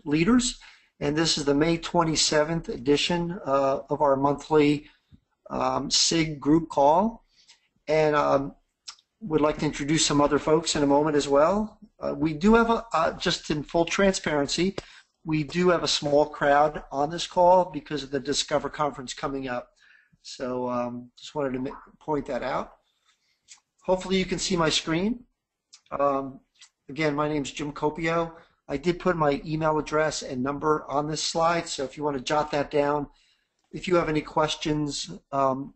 leaders, and this is the May 27th edition of our monthly SIG group call. And would like to introduce some other folks in a moment as well. We do have, just in full transparency, we do have a small crowd on this call because of the Discover Conference coming up. So just wanted to point that out. Hopefully you can see my screen. Again, my name is Jim Copio. I did put my email address and number on this slide, so if you want to jot that down. If you have any questions on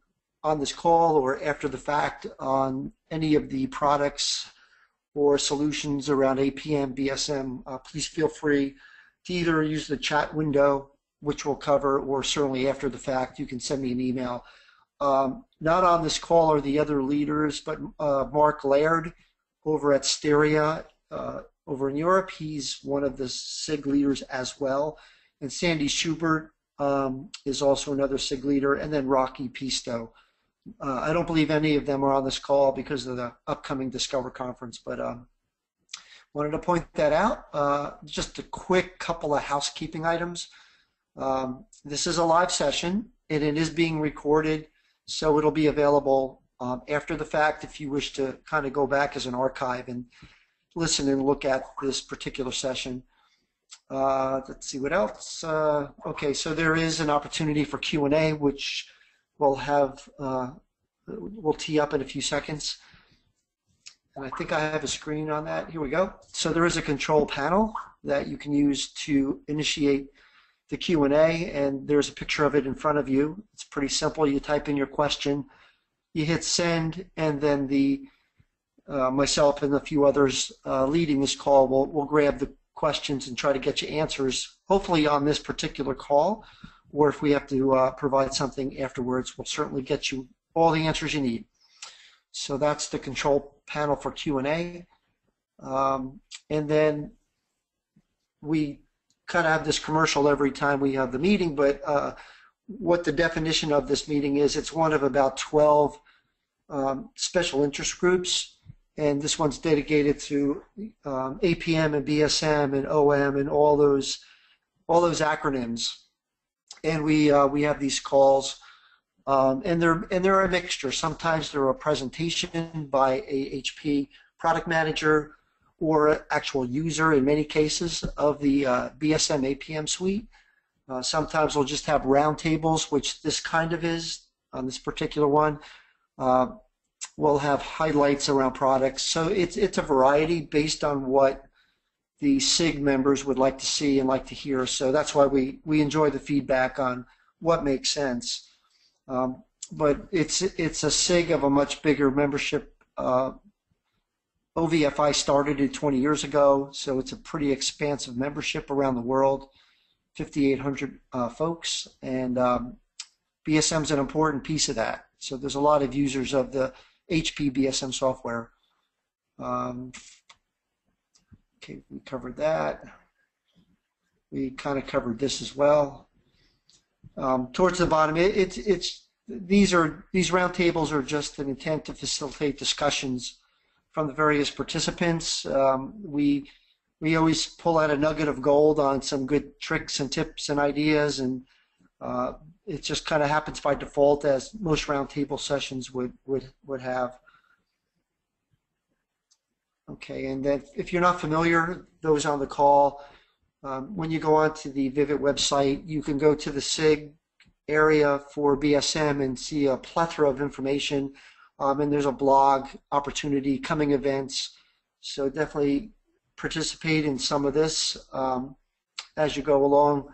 this call or after the fact on any of the products or solutions around APM, BSM, please feel free to either use the chat window, which we'll cover, or certainly after the fact, you can send me an email. Not on this call are the other leaders, but Mark Laird over at Styria over in Europe, he's one of the SIG leaders as well. And Sandy Schubert is also another SIG leader, and then Rocky Pisto. I don't believe any of them are on this call because of the upcoming Discover Conference, but wanted to point that out. Just a quick couple of housekeeping items. This is a live session, and it is being recorded, so it'll be available after the fact if you wish to kind of go back as an archive and listen and look at this particular session. Let's see what else. Okay, so there is an opportunity for Q&A, which we'll have, we'll tee up in a few seconds. And I think I have a screen on that. Here we go. So there is a control panel that you can use to initiate the Q&A, and there's a picture of it in front of you. It's pretty simple. You type in your question, you hit send, and then the myself and a few others leading this call will grab the questions and try to get you answers, hopefully on this particular call, or if we have to provide something afterwards, we'll certainly get you all the answers you need. So that's the control panel for Q&A. And then we kind of have this commercial every time we have the meeting, but what the definition of this meeting is, it's one of about 12 special interest groups, and this one's dedicated to APM and BSM and OM and all those acronyms. And we have these calls, and they're a mixture. Sometimes they're a presentation by a HP product manager or an actual user in many cases of the BSM APM suite. Sometimes we'll just have roundtables, which this kind of is on this particular one. We'll have highlights around products. So it's a variety based on what the SIG members would like to see and like to hear. So that's why we enjoy the feedback on what makes sense. But it's a SIG of a much bigger membership. OVFI started 20 years ago, so it's a pretty expansive membership around the world, 5,800 folks, and BSM is an important piece of that. So there's a lot of users of the HP BSM software. Okay, we covered that. We kind of covered this as well. Towards the bottom, these roundtables are just an intent to facilitate discussions from the various participants. We always pull out a nugget of gold on some good tricks and tips and ideas, and it just kind of happens by default, as most roundtable sessions would have. Okay, and then if you're not familiar, those on the call, when you go onto the Vivid website, you can go to the SIG area for BSM and see a plethora of information, and there's a blog opportunity, coming events, so definitely participate in some of this as you go along.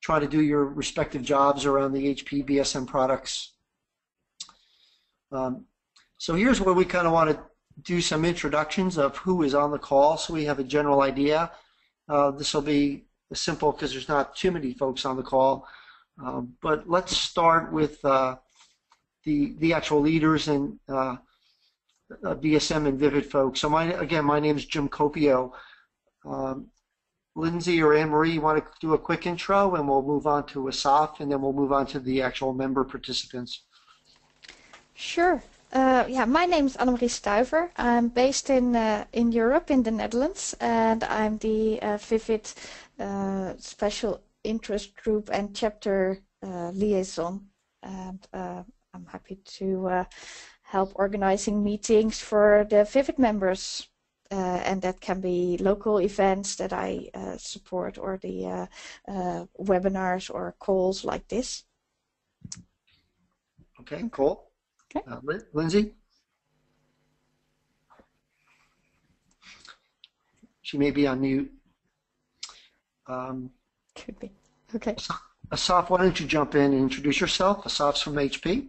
Try to do your respective jobs around the HP BSM products. So here's where we kind of want to do some introductions of who is on the call, so we have a general idea. This will be simple because there's not too many folks on the call, but let's start with the actual leaders and BSM and Vivid folks. So again, my name is Jim Copio. Lindsay or Anne-Marie, you want to do a quick intro, and we'll move on to Asaf, and then we'll move on to the actual member participants. Sure. Yeah, my name is Annemarie Stuyver. I'm based in Europe, in the Netherlands, and I'm the Vivid special interest group and chapter liaison, and I'm happy to help organizing meetings for the Vivid members, and that can be local events that I support, or the webinars or calls like this. Okay, cool. Okay. Lindsay? She may be on mute. Could be. Okay. Asaf, why don't you jump in and introduce yourself? Asaf's from HP.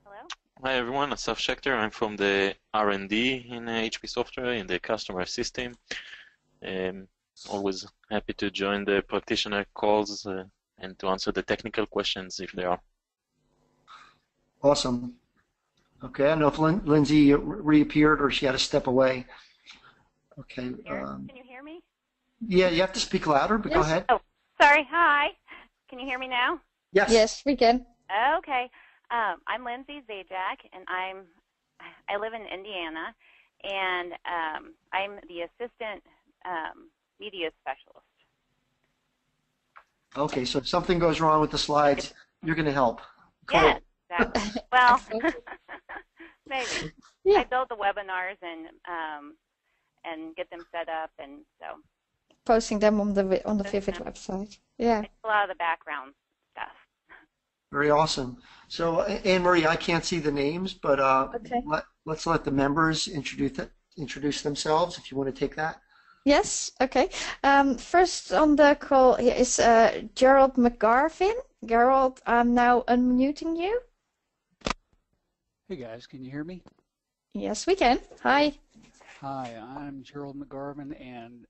Hello. Hi everyone, Asaf Schechter. I'm from the R&D in HP Software in the customer system. Always happy to join the practitioner calls and to answer the technical questions if there are. Awesome. Okay, I don't know if Lindsay reappeared or she had to step away. Okay. Can you hear me? Yeah, you have to speak louder, but Yes. go ahead. Oh, sorry. Hi. Can you hear me now? Yes. Yes, we can. Okay. I'm Lindsay Zajac, and I live in Indiana, and I'm the assistant media specialist. Okay, so if something goes wrong with the slides, you're going to help. Cool. Yes, exactly. Well, Excellent. maybe. Yeah. I build the webinars and get them set up, and so Posting them on the Vivid website. Yeah. it's a lot of the background stuff. Very awesome. So, Anne-Marie, I can't see the names, but Okay. let's let the members introduce themselves if you want to take that. Yes, okay. First on the call here is Gerald McGarvin. Gerald, I'm now unmuting you. Hey guys, can you hear me? Yes, we can. Hi. Hi, I'm Gerald McGarvin, and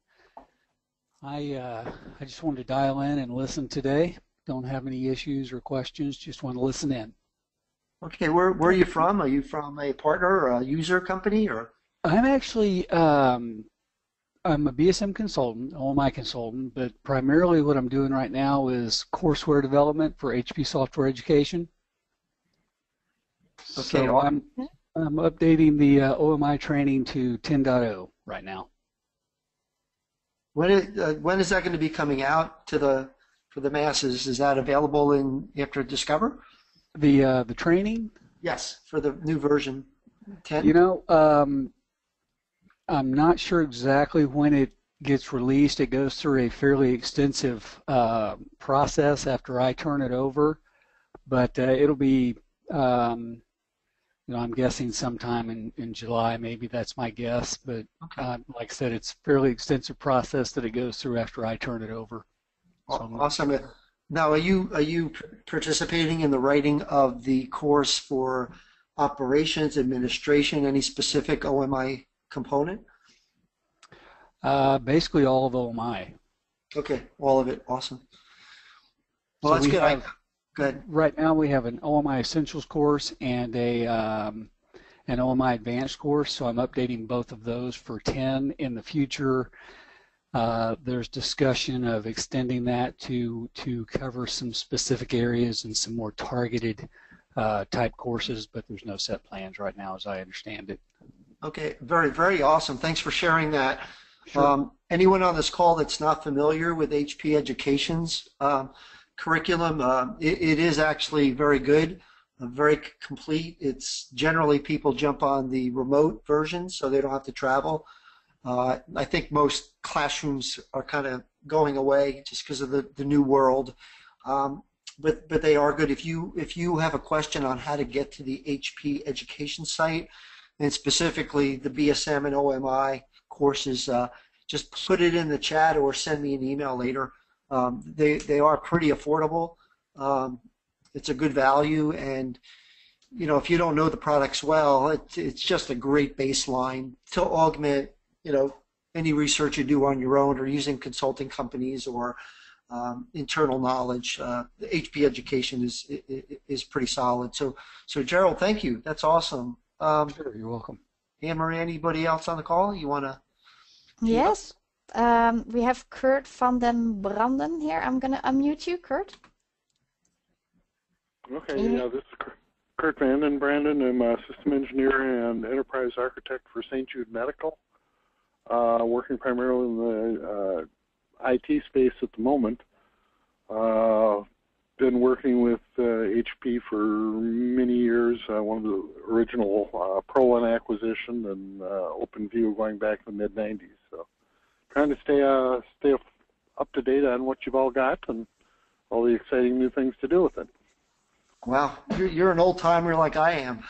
I just wanted to dial in and listen today. Don't have any issues or questions, just want to listen in. Okay, where are you from? Are you from a partner or a user company, or? I'm actually I'm a BSM consultant, OMI consultant, but primarily what I'm doing right now is courseware development for HP Software Education. Okay, So I'm updating the OMI training to 10.0 right now. when is that going to be coming out for the masses? Is that available after Discover? The training? Yes, for the new version 10. You know, I'm not sure exactly when it gets released. It goes through a fairly extensive process after I turn it over, but it'll be, I'm guessing sometime in July. Maybe that's my guess, but Okay. like I said, it's a fairly extensive process that it goes through after I turn it over. So Awesome. Now, are you participating in the writing of the course for operations, administration, any specific OMI component? basically all of OMI. Okay, all of it. Awesome. Well, So that's we good. have, Good. right now we have an OMI Essentials course and an OMI Advanced course, so I'm updating both of those for 10. In the future, there's discussion of extending that to cover some specific areas and some more targeted type courses, but there's no set plans right now as I understand it. Okay, very, very awesome. Thanks for sharing that. Sure. Anyone on this call that's not familiar with HP Education's curriculum, it is actually very good, very complete. It's generally people jump on the remote version so they don't have to travel. I think most classrooms are kind of going away just because of the new world, but they are good. If you have a question on how to get to the HP Education site, and specifically the BSM and OMI courses, just put it in the chat or send me an email later. They are pretty affordable. It's a good value, and if you don't know the products well, it's just a great baseline to augment any research you do on your own or using consulting companies or internal knowledge. The HP Education is pretty solid. So Gerald, thank you. That's awesome. Sure, you're welcome. Anne-Marie, anybody else on the call you want to? Yes. We have Kurt van den Branden here. I'm going to unmute you, Kurt. Okay, yeah, this is Kurt Van den Branden. I'm a system engineer and enterprise architect for St. Jude Medical. working primarily in the IT space at the moment. Been working with HP for many years, one of the original ProLin acquisition and OpenView going back to the mid-90s. So trying to stay up to date on what you've all got and all the exciting new things to do with it. Wow, you're an old timer like I am.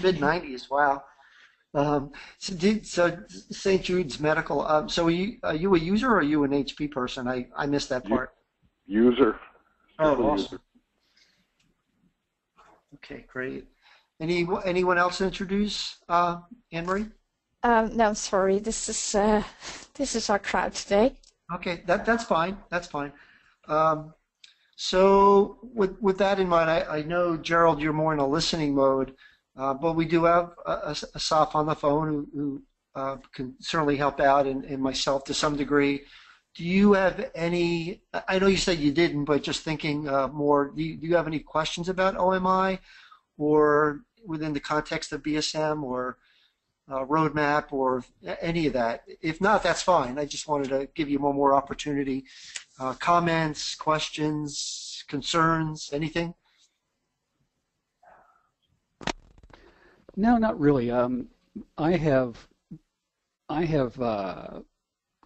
Mid-90s, wow. So St. Jude's Medical. So are you a user or are you an HP person? I missed that part. User. Oh, awesome. Okay, great. Anyone else to introduce, Anne-Marie? No, sorry. This is our crowd today. Okay, that's fine. That's fine. So with that in mind, I know, Gerald, you're more in a listening mode, but we do have Asaf on the phone who can certainly help out, and myself to some degree. Do you have any, I know you said you didn't, but just thinking more, do you have any questions about OMI or within the context of BSM or roadmap or any of that? If not, that's fine. I just wanted to give you one more opportunity. Comments, questions, concerns, anything? No, not really. I have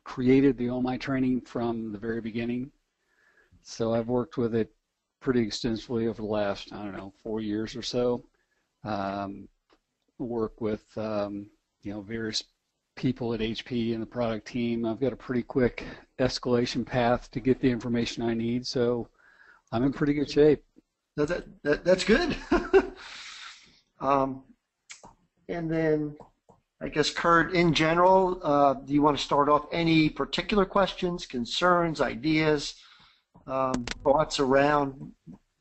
created the OMI training from the very beginning, so I've worked with it pretty extensively over the last, I don't know, 4 years or so. Work with various people at HP and the product team. I've got a pretty quick escalation path to get the information I need, so I'm in pretty good shape. That's good. And then I guess, Kurt, in general, do you want to start off any particular questions, concerns, ideas, thoughts around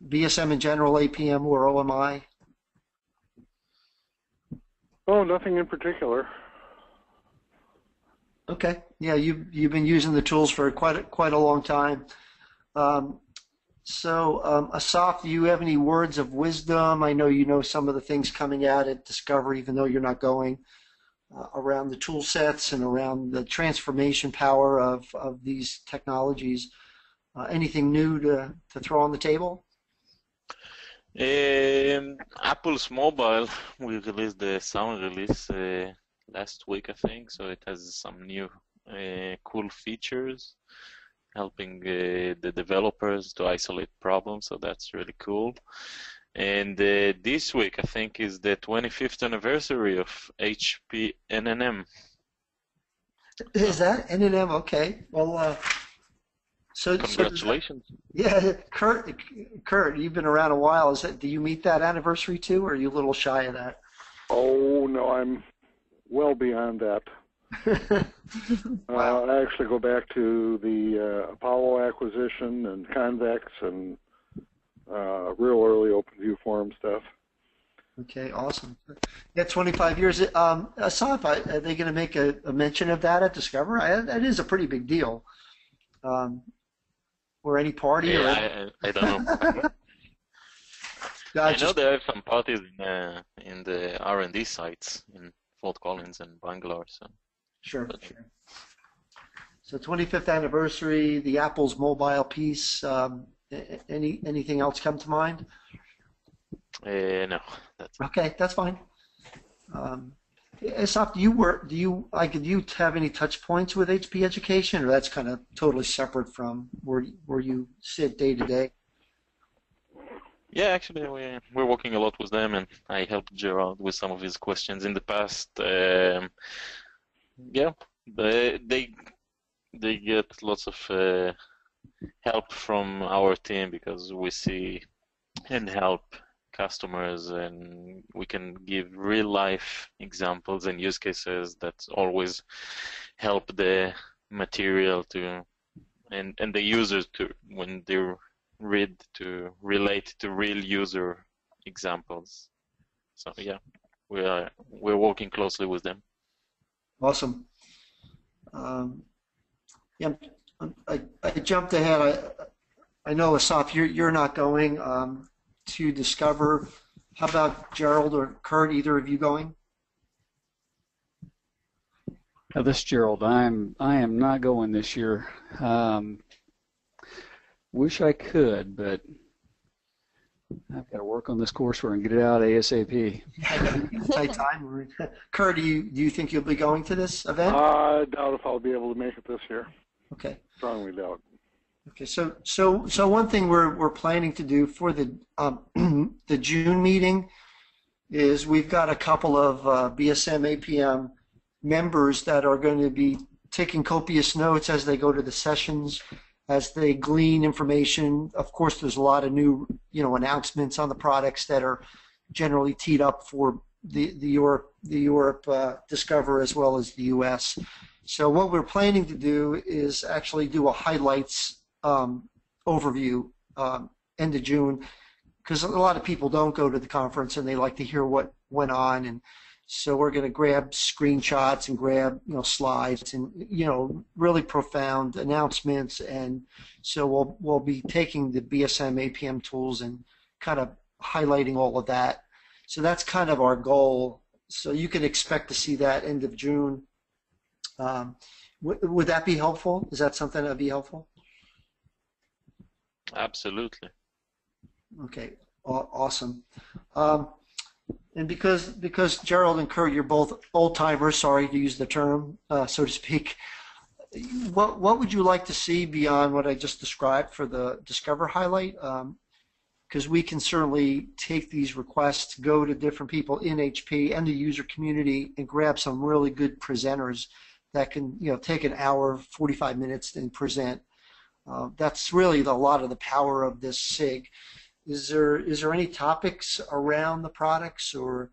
BSM in general, APM or OMI? Oh, nothing in particular. Okay. Yeah, you've been using the tools for quite a long time. So, Asaf, do you have any words of wisdom? I know you know some of the things coming out at Discover, even though you're not going. Around the tool sets and around the transformation power of these technologies. Anything new to throw on the table? Apple's mobile, we released the sound release last week, I think, so it has some new cool features helping the developers to isolate problems, so that's really cool. And this week, I think, is the 25th anniversary of HP NNM. Is that NNM? Okay. Well, congratulations. Yeah, Kurt, you've been around a while. Do you meet that anniversary too, or are you a little shy of that? Oh no, I'm well beyond that. Wow. I actually go back to the Apollo acquisition and Convex and real early OpenView forum stuff. Okay, awesome. Yeah, 25 years. Asaf, are they going to make a mention of that at Discover? That is a pretty big deal. Or any party? Yeah, I don't know. I know there are some parties in the R&D sites in Fort Collins and Bangalore. So. Sure. So 25th anniversary, the Apple's mobile piece. Anything else come to mind? No, that's okay. That's fine. Asaf, do you have any touch points with HP Education, or that's kind of totally separate from where you sit day to day? Yeah, actually, we're working a lot with them, and I helped Gerald with some of his questions in the past. Yeah, they get lots of help from our team because we see and help customers, and we can give real life examples and use cases that always help the material to and the users to when they read to relate to real user examples. So yeah, we're working closely with them. Awesome. Yeah, I jumped ahead. I know, Asaf, you're not going to Discover. How about Gerald or Kurt? Either of you going? This is Gerald. I am not going this year. Wish I could, but I've got to work on this coursework and get it out ASAP. Tight time. Kurt, do you think you'll be going to this event? I doubt if I'll be able to make it this year. Okay. Strongly doubt. Okay. So one thing we're planning to do for the the June meeting is we've got a couple of BSM APM members that are going to be taking copious notes as they go to the sessions, as they glean information. Of course, there's a lot of new, announcements on the products that are generally teed up for the Europe Discover as well as the U.S. So what we're planning to do is actually do a highlights overview end of June, because a lot of people don't go to the conference and they like to hear what went on, and so we're going to grab screenshots and grab slides and really profound announcements, and so we'll be taking the BSM APM tools and kind of highlighting all of that. So that's kind of our goal. So you can expect to see that end of June. Would that be helpful? Is that something that would be helpful? Absolutely. Okay, awesome. And because Gerald and Kurt, you're both old timers, sorry to use the term, so to speak, what would you like to see beyond what I just described for the Discover highlight? Because we can certainly take these requests, go to different people in HP and the user community and grab some really good presenters that can take an hour, 45 minutes and present. That's really a lot of the power of this SIG. Is there any topics around the products, or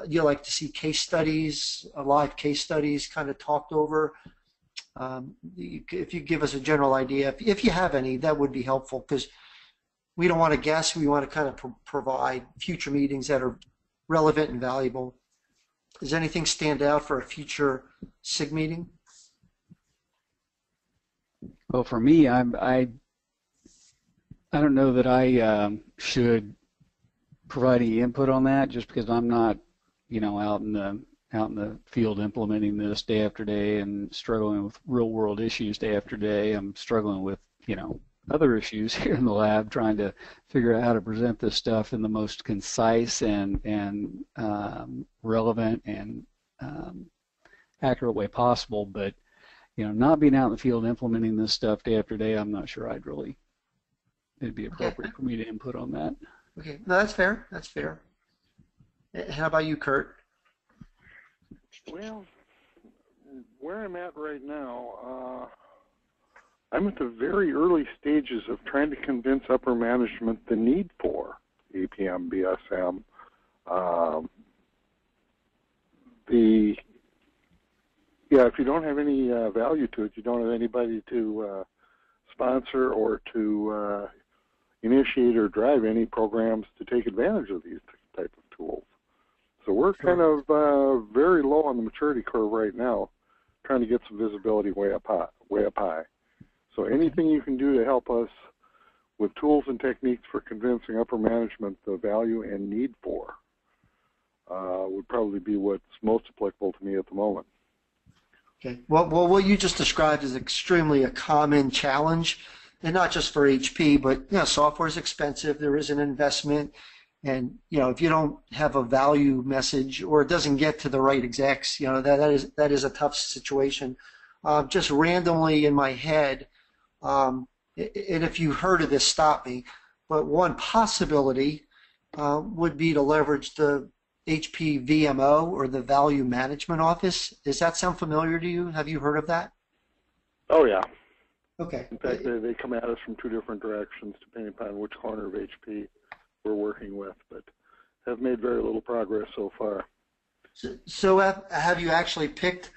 you like to see case studies, live case studies kind of talked over? If you give us a general idea, if you have any, that would be helpful, because we don't want to guess. We want to kind of provide future meetings that are relevant and valuable. Does anything stand out for a future SIG meeting? Well, for me, I don't know that I should provide any input on that, just because I'm not, out in the field implementing this day after day and struggling with real world issues day after day. I'm struggling with, other issues here in the lab, trying to figure out how to present this stuff in the most concise and relevant and accurate way possible. But, not being out in the field implementing this stuff day after day, I'm not sure it'd be appropriate for me to input on that. Okay, no, that's fair. That's fair. How about you, Kurt? Well, where I'm at right now, I'm at the very early stages of trying to convince upper management the need for APM BSM. If you don't have any value to it, you don't have anybody to sponsor or to initiate or drive any programs to take advantage of these type of tools. So we're kind of very low on the maturity curve right now, trying to get some visibility way up high. So anything you can do to help us with tools and techniques for convincing upper management the value and need for would probably be what's most applicable to me at the moment. Okay. Well, what you just described is extremely a common challenge, and not just for HP, but software is expensive. There is an investment, and if you don't have a value message or it doesn't get to the right execs, that is a tough situation. Just randomly in my head, and if you heard of this, stop me. But one possibility would be to leverage the HP VMO, or the Value Management Office. Does that sound familiar to you? Have you heard of that? Oh, yeah. Okay. In fact, they come at us from two different directions depending upon which corner of HP we're working with, but have made very little progress so far. So have you actually picked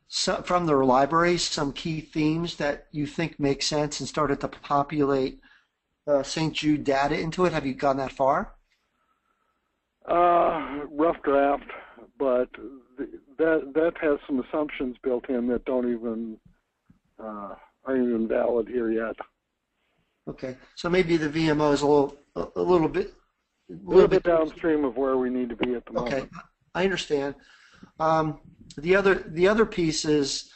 from their library some key themes that you think make sense and started to populate St. Jude data into it? Have you gone that far? Rough draft, but that has some assumptions built in that aren't even valid here yet. Okay, so maybe the VMO is a little bit downstream of where we need to be at the moment. Okay, I understand. The other piece is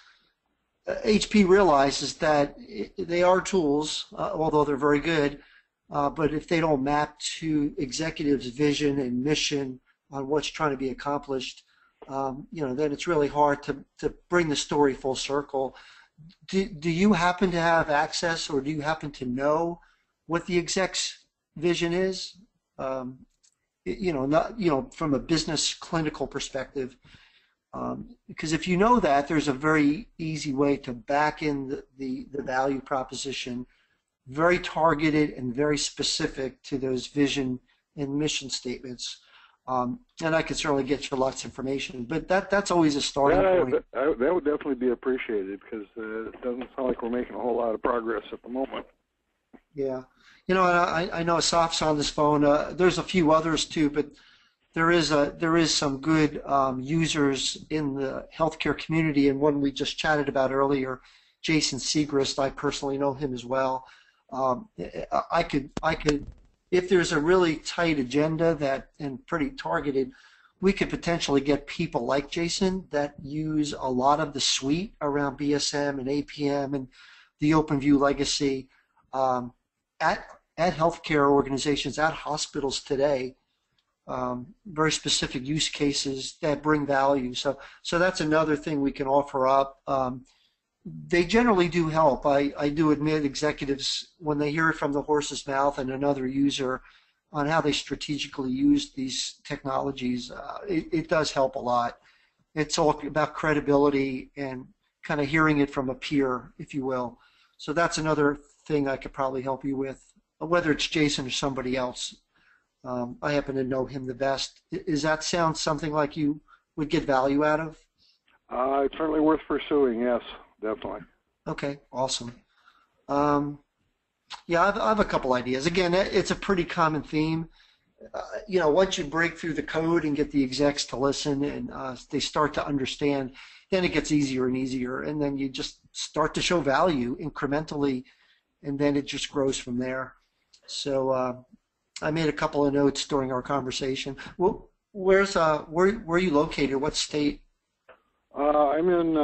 HP realizes that they are tools, although they're very good, but if they don't map to executives' vision and mission on what's trying to be accomplished, then it's really hard to bring the story full circle. Do you happen to have access, or do you happen to know what the exec's vision is? Not from a business clinical perspective. Because if you know that, there's a very easy way to back in the value proposition, very targeted and very specific to those vision and mission statements. And I could certainly get you lots of information, but that's always a starting point. That would definitely be appreciated, because it doesn't sound like we're making a whole lot of progress at the moment. Yeah. I know Asaf's on this phone. There's a few others too, but there is some good users in the healthcare community, and one we just chatted about earlier, Jason Segrist. I personally know him as well. I could, if there's a really tight agenda and pretty targeted, we could potentially get people like Jason that use a lot of the suite around BSM and APM and the OpenView legacy at healthcare organizations, at hospitals today. Very specific use cases that bring value. So that's another thing we can offer up. They generally do help. I do admit executives, when they hear it from the horse's mouth and another user on how they strategically use these technologies, it does help a lot. It's all about credibility and kind of hearing it from a peer, if you will. So that's another thing I could probably help you with, whether it's Jason or somebody else. I happen to know him the best. Does that sound something like you would get value out of? It's certainly worth pursuing, yes, definitely. Okay, awesome. Yeah, I have a couple ideas. Again, it's a pretty common theme. Once you break through the code and get the execs to listen and they start to understand, then it gets easier and easier, and then you just start to show value incrementally, and then it just grows from there. So I made a couple of notes during our conversation. Well, where are you located? What state? I'm in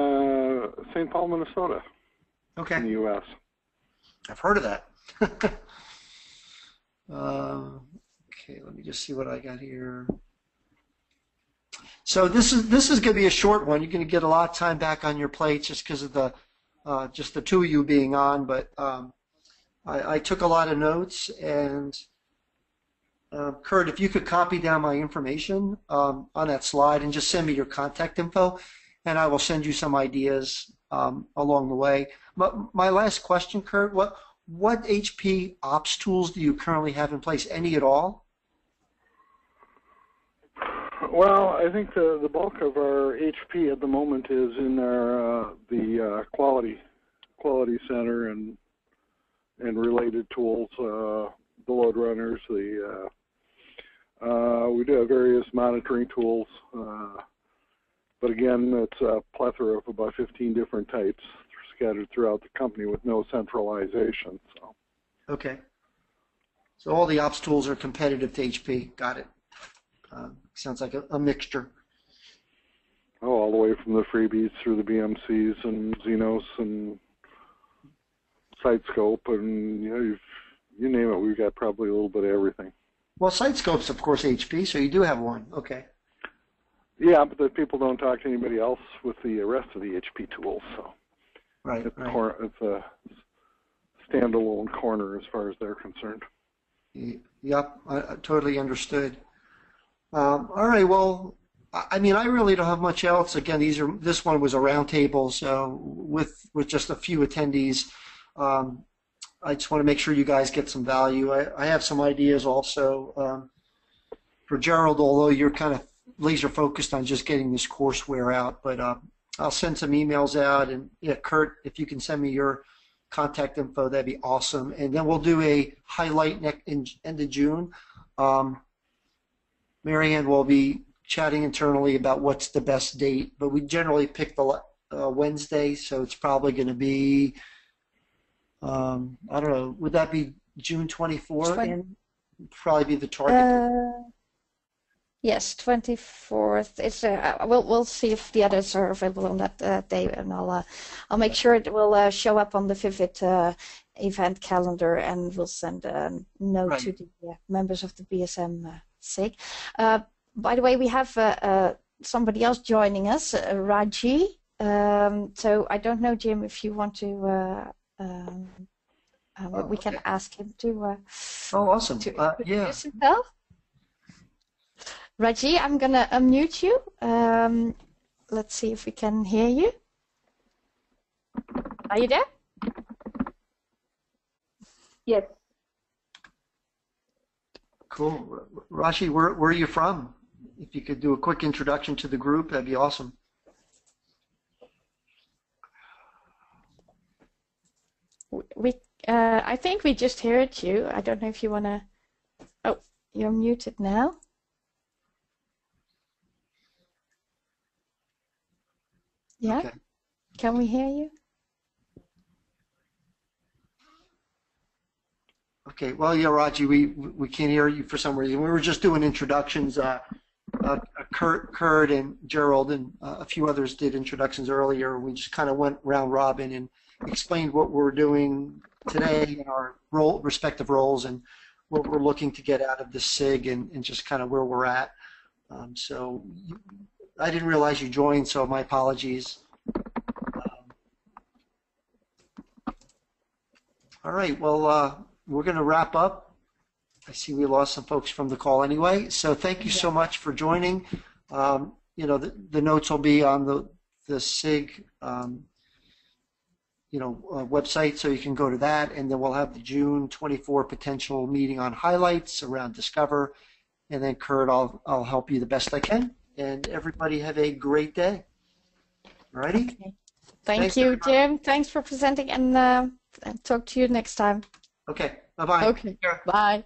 St. Paul, Minnesota. Okay. In the U.S. I've heard of that. Okay, let me just see what I got here. So this is going to be a short one. You're going to get a lot of time back on your plate just because of the just the two of you being on. But I took a lot of notes, and Kurt, if you could copy down my information on that slide and just send me your contact info, and I will send you some ideas along the way. But my last question, Kurt, what HP ops tools do you currently have in place? Any at all? Well, I think the bulk of our HP at the moment is in our the quality center and related tools, the load runners. We do have various monitoring tools, but again, it's a plethora of about 15 different types scattered throughout the company with no centralization. So. Okay. So all the ops tools are competitive to HP. Got it. Sounds like a mixture. Oh, all the way from the freebies through the BMCs and Xenos and SiteScope, and you name it, we've got probably a little bit of everything. Well, SiteScope's of course HP, so you do have one. Okay. Yeah, but the people don't talk to anybody else with the rest of the HP tools, so right, it's a standalone corner as far as they're concerned. Yep, I totally understood. All right, well, I mean, I really don't have much else. Again, this one was a roundtable, so with just a few attendees. I just want to make sure you guys get some value. I have some ideas also for Gerald, although you're kind of laser focused on just getting this courseware out. But I'll send some emails out, and yeah, Kurt, if you can send me your contact info, that'd be awesome. And then we'll do a highlight end of June. Marianne will be chatting internally about what's the best date, but we generally pick the Wednesday, so it's probably going to be, I don't know, would that be June 24th? Probably be the target. Yes, 24th. It's we'll see if the others are available on that day, and I'll make sure it will show up on the Vivid event calendar, and we'll send a note to the members of the BSM SIG. By the way, we have somebody else joining us, Raji. So I don't know, Jim, if you want to. We can ask him to. Oh, awesome! To Yeah. introduce himself. Raji, I'm gonna unmute you. Let's see if we can hear you. Are you there? Yes. Cool. Raji, where are you from? If you could do a quick introduction to the group, that'd be awesome. I think we just heard you. I don't know if you wanna. Oh, you're muted now. Yeah. Okay. Can we hear you? Okay. Well, yeah, Raji, we can't hear you for some reason. We were just doing introductions. Kurt and Gerald and a few others did introductions earlier. We just kind of went round robin and explained what we're doing today in our respective roles and what we're looking to get out of the SIG and just kind of where we're at. So I didn't realize you joined, so my apologies. All right, well, we're going to wrap up. I see we lost some folks from the call anyway, so thank you so much for joining. You know, the notes will be on the SIG website, so you can go to that, and then we'll have the June 24 potential meeting on highlights around Discover, and then Kurt, I'll help you the best I can, and everybody have a great day. All righty? Okay. Thank you, everybody. Jim. Thanks for presenting, and talk to you next time. Okay. Bye-bye. Okay. Bye.